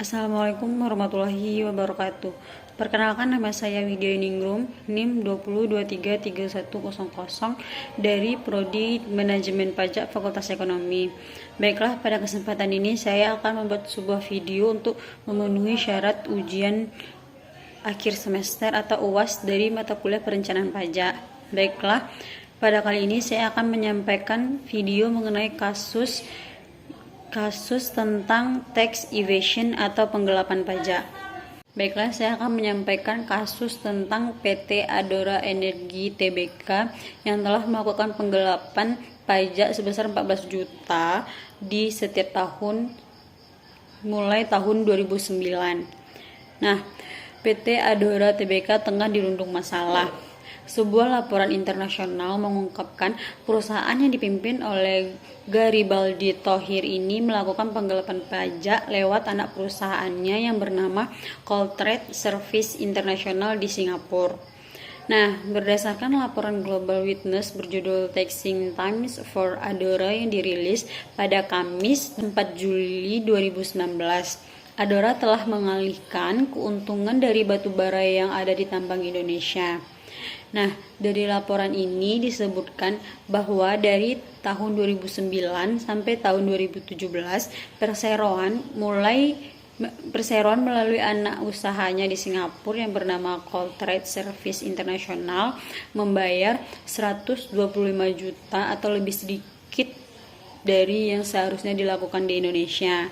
Assalamualaikum warahmatullahi wabarakatuh. Perkenalkan, nama saya Widya Ningrum, NIM 20233100 dari Prodi Manajemen Pajak Fakultas Ekonomi. Baiklah, pada kesempatan ini saya akan membuat sebuah video untuk memenuhi syarat ujian akhir semester atau UAS dari mata kuliah perencanaan pajak. Baiklah, pada kali ini saya akan menyampaikan video mengenai kasus tentang tax evasion atau penggelapan pajak. Baiklah, saya akan menyampaikan kasus tentang PT Adora Energi Tbk yang telah melakukan penggelapan pajak sebesar 14 juta di setiap tahun mulai tahun 2009. Nah, PT Adora Tbk tengah dirundung masalah. Sebuah laporan internasional mengungkapkan perusahaan yang dipimpin oleh Garibaldi Thohir ini melakukan penggelapan pajak lewat anak perusahaannya yang bernama Coltrane Service International di Singapura. Nah, berdasarkan laporan Global Witness berjudul Taxing Times for Adora yang dirilis pada Kamis 4 Juli 2019, Adora telah mengalihkan keuntungan dari batubara yang ada di tambang Indonesia. Nah, dari laporan ini disebutkan bahwa dari tahun 2009 sampai tahun 2017, perseroan melalui anak usahanya di Singapura yang bernama Coltrane Service International membayar 125 juta atau lebih sedikit dari yang seharusnya dilakukan di Indonesia.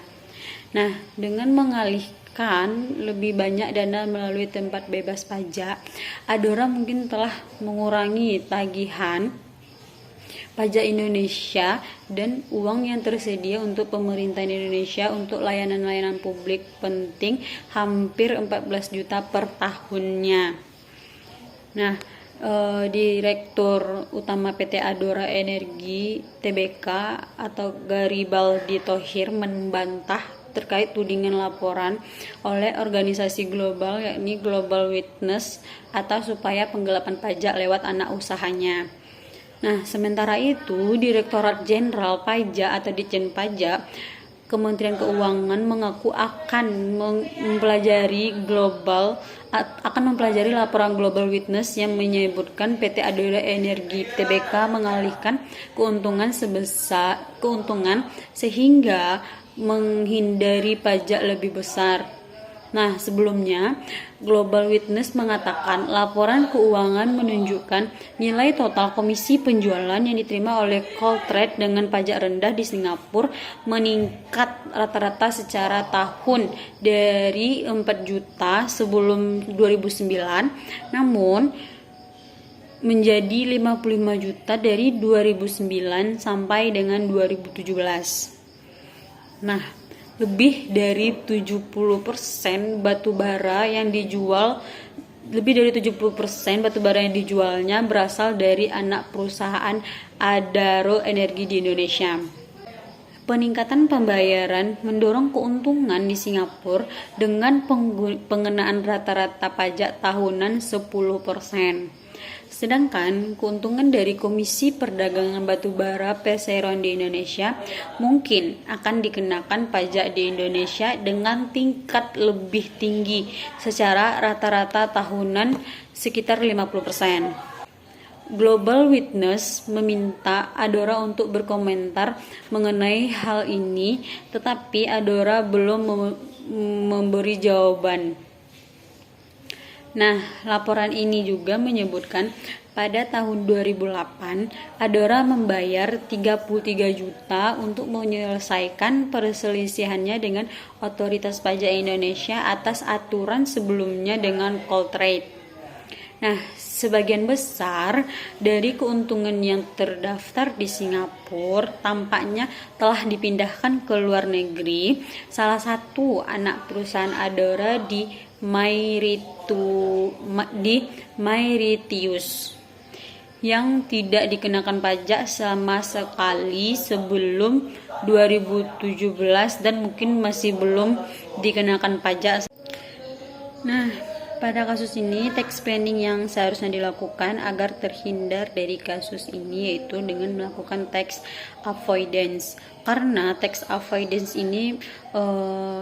Nah, dengan mengalihkan lebih banyak dana melalui tempat bebas pajak, Adora mungkin telah mengurangi tagihan pajak Indonesia dan uang yang tersedia untuk pemerintahan Indonesia untuk layanan-layanan publik penting hampir 14 juta per tahunnya. Nah, Direktur Utama PT Adora Energi Tbk atau Garibaldi Thohir membantah terkait tudingan laporan oleh organisasi global yakni Global Witness atas upaya penggelapan pajak lewat anak usahanya. Nah, sementara itu Direktorat Jenderal Pajak atau Ditjen Pajak Kementerian Keuangan mengaku akan mempelajari laporan Global Witness yang menyebutkan PT Adora Energi Tbk mengalihkan keuntungan sehingga menghindari pajak lebih besar. Nah, sebelumnya Global Witness mengatakan laporan keuangan menunjukkan nilai total komisi penjualan yang diterima oleh Coltrane dengan pajak rendah di Singapura meningkat rata-rata secara tahun dari 4 juta sebelum 2009 namun menjadi 55 juta dari 2009 sampai dengan 2017. Nah, lebih dari 70% batubara yang dijualnya berasal dari anak perusahaan Adaro Energi di Indonesia. Peningkatan pembayaran mendorong keuntungan di Singapura dengan pengenaan rata-rata pajak tahunan 10%. Sedangkan keuntungan dari Komisi Perdagangan Batubara Perseroan di Indonesia mungkin akan dikenakan pajak di Indonesia dengan tingkat lebih tinggi secara rata-rata tahunan sekitar 50%. Global Witness meminta Adora untuk berkomentar mengenai hal ini, tetapi Adora belum memberi jawaban. Nah, laporan ini juga menyebutkan pada tahun 2008, Adora membayar 33 juta untuk menyelesaikan perselisihannya dengan Otoritas Pajak Indonesia atas aturan sebelumnya dengan Coltrane. Nah, sebagian besar dari keuntungan yang terdaftar di Singapura tampaknya telah dipindahkan ke luar negeri. Salah satu anak perusahaan Adora di Mauritius yang tidak dikenakan pajak sama sekali sebelum 2017 dan mungkin masih belum dikenakan pajak. Nah, Pada kasus ini, tax planning yang seharusnya dilakukan agar terhindar dari kasus ini yaitu dengan melakukan tax avoidance. Karena tax avoidance ini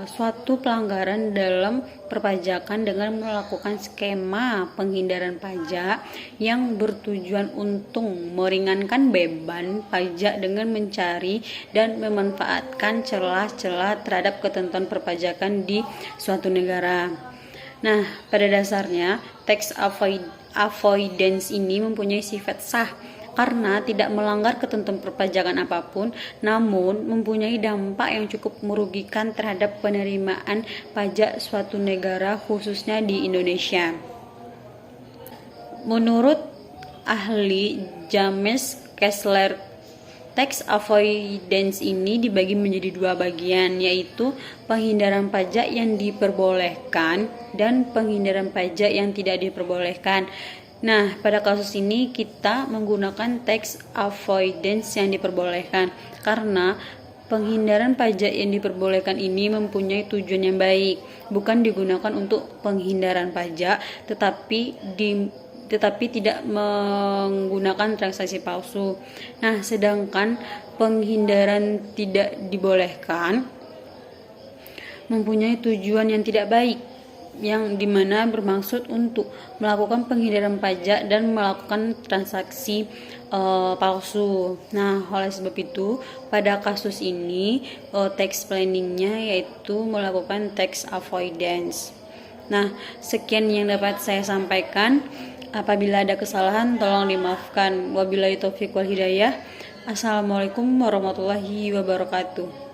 suatu pelanggaran dalam perpajakan dengan melakukan skema penghindaran pajak yang bertujuan untuk meringankan beban pajak dengan mencari dan memanfaatkan celah-celah terhadap ketentuan perpajakan di suatu negara. Nah, pada dasarnya tax avoidance ini mempunyai sifat sah karena tidak melanggar ketentuan perpajakan apapun, namun mempunyai dampak yang cukup merugikan terhadap penerimaan pajak suatu negara, khususnya di Indonesia. Menurut ahli James Kessler, tax avoidance ini dibagi menjadi dua bagian, yaitu penghindaran pajak yang diperbolehkan dan penghindaran pajak yang tidak diperbolehkan. Nah, pada kasus ini kita menggunakan tax avoidance yang diperbolehkan karena penghindaran pajak yang diperbolehkan ini mempunyai tujuan yang baik, bukan digunakan untuk penghindaran pajak, tetapi tidak menggunakan transaksi palsu. Nah, sedangkan penghindaran tidak dibolehkan mempunyai tujuan yang tidak baik, yang dimana bermaksud untuk melakukan penghindaran pajak dan melakukan transaksi palsu. Nah, oleh sebab itu pada kasus ini tax planningnya yaitu melakukan tax avoidance. Nah, sekian yang dapat saya sampaikan. Apabila ada kesalahan tolong dimaafkan. Wabillahi taufiq wal hidayah. Assalamualaikum warahmatullahi wabarakatuh.